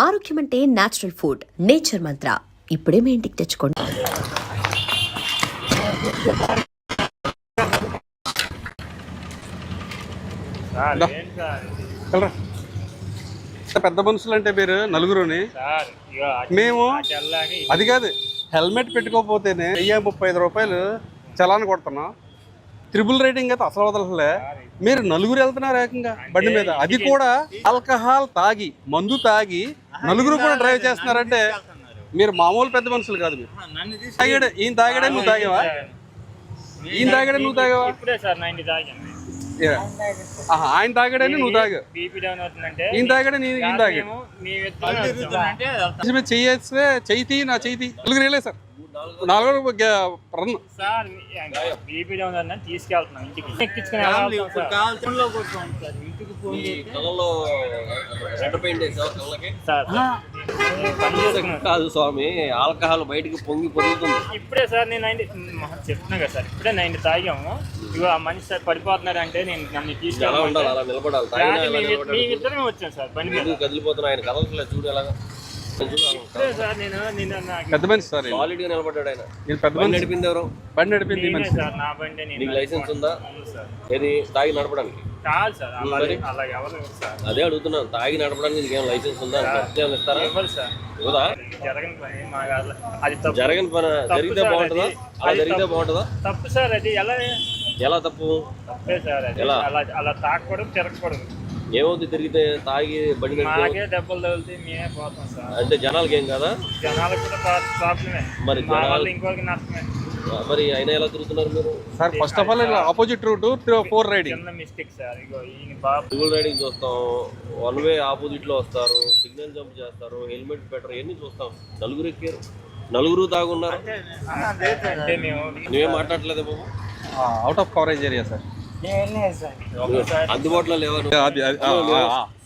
ఆరోగ్యం అంటే natural food. Nature మంత్ర ఇప్పుడే మీ ఇంటికి తెచ్చుకోండి. పెద్ద మనుషులు అంటే మీరు నలుగురుని మేము అది కాదు, హెల్మెట్ పెట్టుకోకపోతేనే 1035 రూపాయలు చలాన్ కొడుతున్నాం. ట్రిపుల్ రైడింగ్ అయితే అసలు వదలలే. మీరు నలుగురు వెళ్తున్నారు ఏకంగా బండి మీద, అది కూడా ఆల్కహాల్ తాగి, మందు తాగి నలుగురు కూడా డ్రైవ్ చేస్తున్నారంటే మీరు మామూలు పెద్ద మనుషులు కాదు. మీరు తాగాడే, ఈయన తాగాడే, నువ్వు తాగావా? ఈయన తాగాడే, నువ్వు తాగావా? ఆయన తాగాడని నువ్వు తాగా, ఈయన తాగాడే, ఈయన తాగాడు. చెయ్యేస్తే చెయ్యి నా చెయ్యి నలుగురు వెళ్ళే సార్, నాలుగు రన్ తీసుకెళ్తున్నాం ఇంటికి కాదు స్వామి, ఆల్కహాల్ బయటకు పొంగి పొందుతుంది. ఇప్పుడే సార్ నేను చెప్తున్నా కదా సార్, ఇప్పుడే 90 తాగాము. ఇగో ఆ మనిషి సార్ పడిపోతున్నారు అంటే నేను నన్ను తీసుకెళ్ళాలి, అలా నిలబడాలి. మేమిద్దరమే వచ్చాం సార్ బండి మీద. కదిలిపోతున్నా ఆయన కదలట్లేదు, చూడు ఎలాగా. పెద్ద మనిషి సార్, సాలిడ్ గా నిలబడ్డాడు ఆయన. పెద్ద మనిషి నడిపింది ఎవరు? బండి నడిపింది సార్, నా బండి. నీకు లైసెన్స్ ఉందా? ఏది తాగి నడపడానికి? కాదు సార్, అలా ఎవరు సార్. అదే అడుగుతున్నాను, తాగి నడపడానికి నీకేం లైసెన్స్ ఉందా? ఇస్తారా? ఎవరు సార్? ఇవ్వదా? జరగని పని అది తప్పు. జరగని పని జరిగితే బాగుంటుందా? అలా జరిగితే బాగుంటుందా? తప్పు సార్, అది ఎలా తప్పు? తప్పే సార్, అది అలా తాకూడదు, తిరగకూడదు. ఏమవుతుంది తిరిగితే? తాగి బండి మాకే దెబ్బలు తగిలితే మేమే పోతాం సార్. అంటే జనాలకి ఏం కదా? జనాలకు కూడా ప్రాబ్లమే, మరి జనాలు ఇంకోరికి నష్టమే. మరి అయినా ఎలా తిరుగుతున్నారు మీరు sir? First of all opposite route 4 riding చిన్న మిస్టేక్ సార్. ఇగో ఈయన బాబు ట్రిపుల్ రైడింగ్ చూస్తాం, వన్ వే ఆపోజిట్ లో వస్తారు, సిగ్నల్ జంప్ చేస్తారు, హెల్మెట్ బెటర్, ఎన్ని చూస్తాం. నలుగురు ఎక్కారు, నలుగురు తాగున్నారు. అంటే మేము నువ్వేం మాట్లాడలేదు బాబు? Out of coverage area sir, అందుబాటులో లేవా?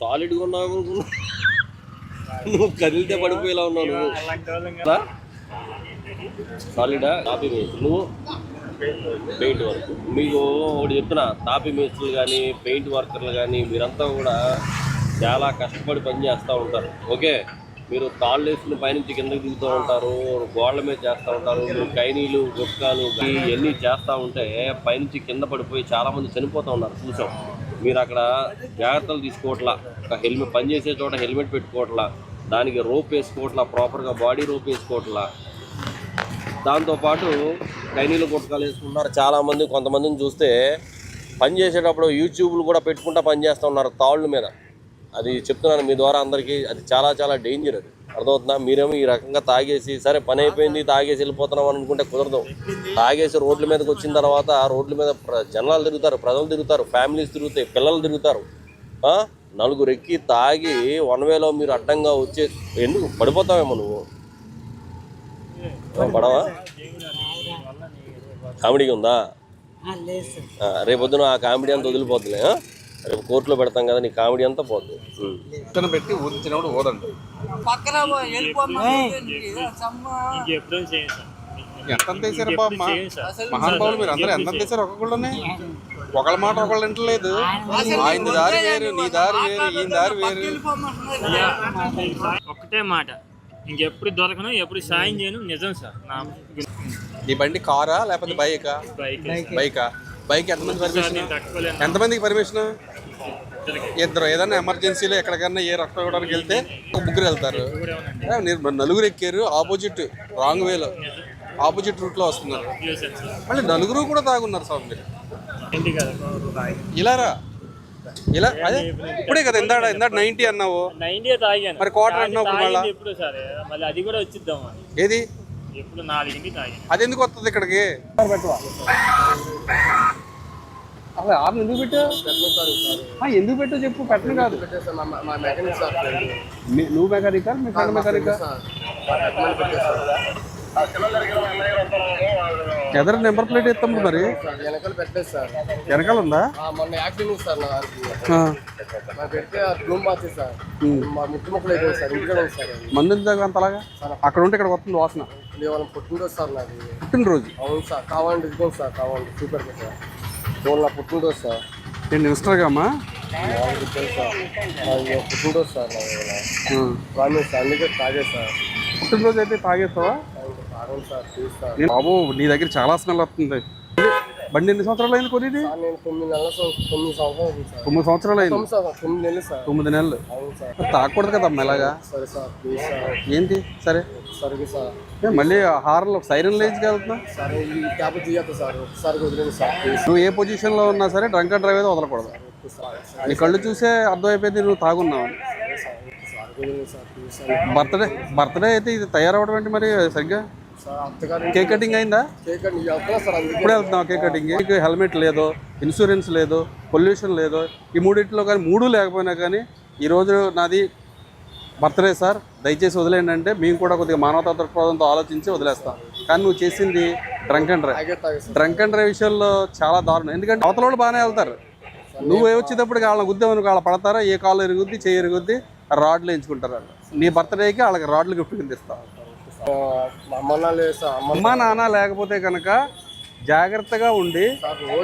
సాలిడ్ గా ఉన్నావు, నువ్వు కదిలితే పడిపోయేలా ఉన్నావు. నువ్వు సాలిడా? తాపీ మేస్త్రి, నువ్వు పెయింట్ వర్క్. మీకు ఒకటి చెప్తున్నా, తాపీ మేస్త్రులు కానీ పెయింట్ వర్కర్లు కానీ మీరంతా కూడా చాలా కష్టపడి పని చేస్తూ ఉంటారు. ఓకే, మీరు తాళ్ళు వేసుకుని పైనుంచి కిందకి దిగుతూ ఉంటారు, గోడల మీద చేస్తూ ఉంటారు, మీరు కైనీలు గుట్కాలు ఇవన్నీ చేస్తూ ఉంటే పైనుంచి కింద పడిపోయి చాలామంది చనిపోతూ ఉన్నారు, చూసాం. మీరు అక్కడ జాగ్రత్తలు తీసుకోవట్లా, ఒక హెల్మెట్ పనిచేసే చోట హెల్మెట్ పెట్టుకోవట్లా, దానికి రోప్ వేసుకోవట్లా, ప్రాపర్గా బాడీ రోప్ వేసుకోవట్లా. దాంతోపాటు కైనీలు గుట్కాలు వేసుకుంటున్నారు చాలామంది. కొంతమందిని చూస్తే పని చేసేటప్పుడు యూట్యూబ్లు కూడా పెట్టుకుంటా పని చేస్తూ ఉన్నారు తాళ్ళ మీద. అది చెప్తున్నాను మీ ద్వారా అందరికీ, అది చాలా చాలా డేంజర్. అది అర్థమవుతుందా? మీరేమో ఈ రకంగా తాగేసి సరే పని అయిపోయింది తాగేసి వెళ్ళిపోతున్నాం అనుకుంటే కుదరదు. తాగేసి రోడ్ల మీదకి వచ్చిన తర్వాత రోడ్ల మీద జనాలు తిరుగుతారు, ప్రజలు తిరుగుతారు, ఫ్యామిలీస్ తిరుగుతాయి, పిల్లలు తిరుగుతారు. నలుగురు ఎక్కి తాగి వన్ వేలో మీరు అడ్డంగా వచ్చే ఎందుకు పడిపోతావేమో నువ్వు? పడవా? కామెడీగా ఉందా? రేపొద్దున ఆ కామెడీ అంతా వదిలిపోతుంది. రేపు కోర్టులో పెడతాం కదా, నీ కామెడీ అంతా పోతుంది. పెట్టి ఊదించినప్పుడు ఓదండి. ఎంత వేసారు బాబు మహానుభావులు, మీరు అందరూ ఎంత వేసారు? ఒక్కొక్కళ్ళనే ఒకళ్ళ మాట ఒకళ్ళు వింటలేదు. ఆయన దారి వేరు, నీ దారి వేరు, ఈయన దారి వేరు. ఒకటే మాట, ఇంకెప్పుడు దొరకను, ఎప్పుడు సాయం చేయను. నిజం సార్. ఈ బండి కారా లేకపోతే బైకా? బైకా. బైక్ ఎంతమంది పర్మిషన్? ఎంతమందికి పర్మిషన్? ఇద్దరు. ఏదైనా ఎమర్జెన్సీలో ఎక్కడికన్నా ఏ రక్తం ఇవ్వడానికి వెళ్తే ముగ్గురు వెళ్తారు. నలుగురు ఎక్కారు, ఆపోజిట్ రాంగ్ వేలో ఆపోజిట్ రూట్లో వస్తున్నారు. మళ్ళీ నలుగురు కూడా తాగున్నారు సార్. మీరు ఇలారా? ఇలా అదే ఇప్పుడే కదా ఇందాడ 90 అన్నావు, 90 తాగాను. మరి క్వార్టర్ అన్నావు మళ్ళీ. ఎప్పుడు సార్ మళ్ళీ అది కూడా వచ్చిద్దాం. ఏది? ఎప్పుడు 4కి తాగాను. అది ఎందుకు వస్తుంది ఇక్కడికి? ఆరు ఎందుకు పెట్టా? ఎందుకు పెట్టా చెప్పు. పెట్టను కాదు. నువ్వు మెకానికా? మీ ఫ్రెండ్ మెకానికా? ఎదరు నెంబర్ ప్లేట్ ఎత్తాం మరి. వెనకాల పెట్టలేదు సార్. వెనకాల ఉందా? మొన్న యాక్సిడెంట్ సార్ నా పెడితే రూమ్ మార్చేది సార్. మా ముట్టు మొక్కలు అయిపోయింది సార్. ఇంటికి సార్ మంది అంత అలాగా అక్కడ ఉంటే ఇక్కడ వస్తుంది వాసన. వాళ్ళ పుట్టినరోజు సార్ నాది. పుట్టినరోజు? అవును సార్. కావాలండి ఇదిగోండి సార్, కావాలండి సూపర్ సార్. నా పుట్టినరోజు సార్. నేను ఇన్స్టాగ్రామా మాకు తెలుసు సార్ నాకు పుట్టినరోజు సార్ ప్రామిస్ అందుకే తాగే సార్ పుట్టినరోజు అయితే తాగేస్తావా? తాగండి సార్ ప్లీజ్ సార్. బాబు నీ దగ్గర చాలా స్మెల్ వస్తుంది. బండి ఎన్ని సంవత్సరాలు అయింది కొనేది? నేను 9 సంవత్సరాలు అవుతుంది సార్. 9 సంవత్సరాలు అయింది. 9 నెలలు సార్. 9 నెలలు. అవును సార్. తాగకూడదు కదా అమ్మ ఇలాగా. సరే సార్ ప్లీజ్ సార్. ఏంటి సరే సరే సార్. మళ్ళీ హార్న్లో సైరన్ లేచి వెళ్తున్నా. సరే ఈ క్యాబ్ తీయద్దు సార్ ఒకసారి వదిలేదు సార్ ప్లీజ్. నువ్వు ఏ పొజిషన్లో ఉన్నా సరే డ్రంక్ అండ్ డ్రైవ్ అయితే వదలకూడదు. నీ కళ్ళు చూసే అర్థమైపోయింది నువ్వు తాగున్నావు. సార్ వదిలేదు సార్ ప్లీజ్ సార్. బర్త్డే అయితే ఇది తయారవడం ఏంటి మరి సరిగ్గా? సార్ అత్తగారు కేక్ కటింగ్ అయిందా? కేక్ కటింగ్ వెళ్తున్నా సార్. అందుకే ఇప్పుడే వెళ్తున్నావు కేక్ కటింగ్. నీకు హెల్మెట్ లేదు, ఇన్సూరెన్స్ లేదు, పొల్యూషన్ లేదు. ఈ మూడింటిలో కానీ మూడు లేకపోయినా కానీ ఈరోజు నాది బర్త్డే సార్ దయచేసి వదిలేయండి అంటే మేము కూడా కొద్దిగా మానవతా దృక్పథంతో ఆలోచించి వదిలేస్తాం. కానీ నువ్వు చేసింది డ్రంక్ అండ్ డ్రైవ్. తాగే సార్. డ్రంక్ అండ్ డ్రైవ్ విషయంలో చాలా దారుణం. ఎందుకంటే అవతల వాళ్ళు బాగానే వెళ్తారు, నువ్వు వచ్చేటప్పటికి వాళ్ళని గుద్దామని వాళ్ళ పడతారా, ఏ కాళ్ళు ఎరుగుద్ది చేయి ఎరుగుద్ది, రాడ్లు ఎంచుకుంటారు వాళ్ళు. నీ బర్త్డేకి వాళ్ళకి రాడ్లు గిఫ్ట్ కింద ఇస్తావు. అమ్మ లేదు సార్. అమ్మ నాన్న లేకపోతే కనుక జాగ్రత్తగా ఉండి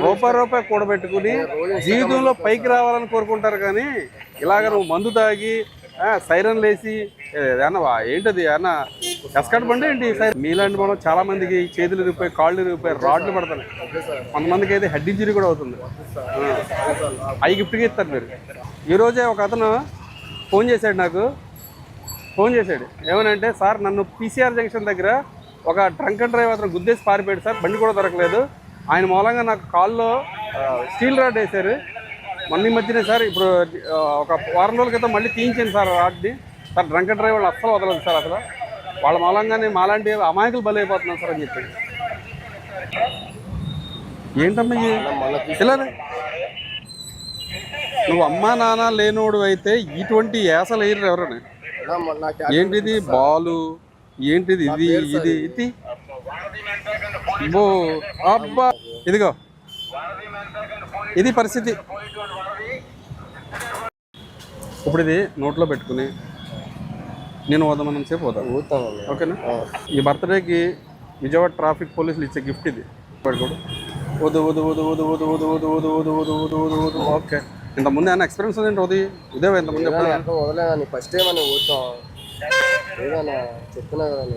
రూపాయి కూడబెట్టుకుని జీవితంలో పైకి రావాలని కోరుకుంటారు. కానీ ఇలాగ నువ్వు మందు తాగి సైరన్ లేసి ఏంటది అన్న ఎస్కట్ బండి ఏంటి సైరన్? మీలాంటి మనం చాలా మందికి చేతులు ఇరిగిపోయి కాళ్ళు ఇరిగిపోయి రాడ్లు పడతాయి. కొంతమందికి అయితే హెడ్ ఇంజరీ కూడా అవుతుంది. అవి గిఫ్ట్గా ఇస్తారు మీరు. ఈరోజే ఒక అతను ఫోన్ చేశాడు నాకు. ఫోన్ చేశాడు ఏమనంటే, సార్ నన్ను పీసీఆర్ జంక్షన్ దగ్గర ఒక డ్రంక్ అండ్ డ్రైవ్ అతను గుద్దేసి పారిపోయాడు సార్, బండి కూడా దొరకలేదు. ఆయన మూలంగా నాకు కాల్లో స్టీల్ రాడ్ వేశారు. మొన్న మధ్యనే సార్ ఇప్పుడు ఒక వారం రోజుల క్రితం మళ్ళీ తీయించాను సార్ రాడ్ని. సార్ డ్రంక్ అండ్ డ్రైవ్ వాళ్ళు అస్సలు వదలదు సార్, అసలు వాళ్ళ మూలంగానే మాలాంటి అమాయకులు బలైపోతున్నాం సార్ అని చెప్పి. ఏంటమ్మా ఇలా నువ్వు అమ్మా నాన్న లేనోడు అయితే ఇటువంటి యాసలు వేయరు ఎవరని. ఏంటిది బాలు, ఏంటిది ఇది ఇది ఇది అబ్బా ఇదిగో ఇది పరిస్థితి. ఇప్పుడు ఇది నోట్లో పెట్టుకుని నేను వదమనం సేపు పోతాను, ఓకేనా? ఈ బర్త్డేకి విజయవాడ ట్రాఫిక్ పోలీసులు ఇచ్చే గిఫ్ట్ ఇది. పడుకోడు వదు వదు వదు వదు వదు వదు వదు వదు వదు వదు వదు వదు వదు. ఓకే, ఇంతకుముందు ఏమైనా ఎక్స్పీరియన్స్ ఉందండి? ఉదయం ఉదయం ఇంతకుముందు వదలేదని ఫస్ట్ టైం అని పోతాం ఏదన్నా చెప్తున్నా కదండి.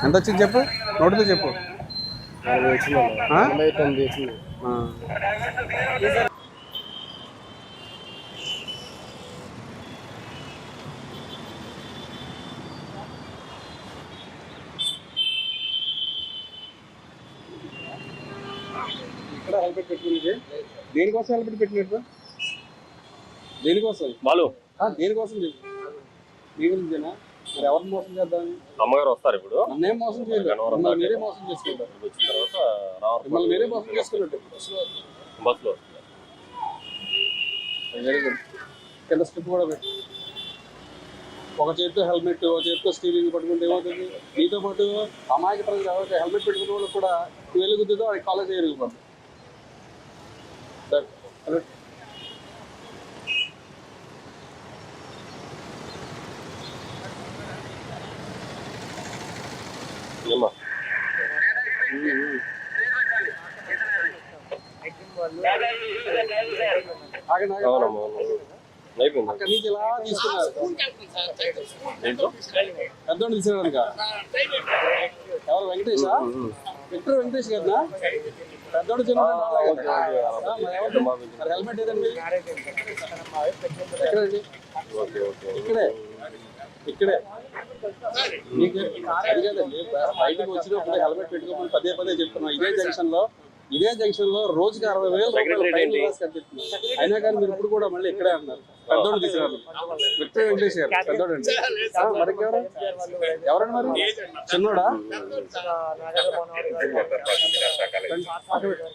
ఎంత వచ్చింది చెప్పు, నోటితో చెప్పు. 49 వచ్చింది. ఇక్కడ హెల్మెట్ పెట్టుకునేది దేనికోసం? హెల్మెట్ పెట్టినట్టు దేనికోసం? వాళ్ళు దేనికోసం చెప్పు. మీ గురించేనా? మరి ఎవరిని మోసం చేద్దామని? అమ్మగారు వస్తారు ఇప్పుడు. నన్నేం మోసం చేయలేదు, మిమ్మల్ని మీరే మోసం చేసుకుంటారు. వచ్చిన తర్వాత మిమ్మల్ని మీరే మోసం చేసుకున్నట్టు. బస్సులో వెరీ గుడ్. కింద స్ట్రిప్ కూడా పెట్టు. ఒక చేతితో హెల్మెట్, ఒక చేతితో స్టీరింగ్ పట్టుకుంటే ఏమవుతుంది? నీతో పాటు అమాయక ప్రజలు ఎవరైతే హెల్మెట్ పెట్టుకున్న వాళ్ళు కూడా వెలుగుతుందో అది కాలేజ్ ఎరిగిపోతుంది. ఏమ్మా అయిపోయింది. అక్కడి నుంచి ఇలా తీసుకున్నారు పెద్దోడు తీసుకున్నాడు. ఎవరు వెంకటేషా? విక్టర్ వెంకటేష్ కదా పెద్దోడు చిన్న. హెల్మెట్ ఏదండి? ఎక్కడండి? ఇక్కడే ఇక్కడే మీకు అది కదండి. బయటకు వచ్చినప్పుడు హెల్మెట్ పెట్టుకోమని పదే పదే చెప్తున్నాం. ఇదే జంక్షన్ లో రోజుకి 60,000 కనిపిస్తుంది. అయినా కానీ మీరు ఇప్పుడు కూడా మళ్ళీ ఇక్కడే అన్నారు. పెద్దోడు తీసుకున్నారు విక్టర్ వెంకటేష్ గారు. పెద్దోడు అండి. మరికెవరు? ఎవరండి మరి? చిన్నోడా?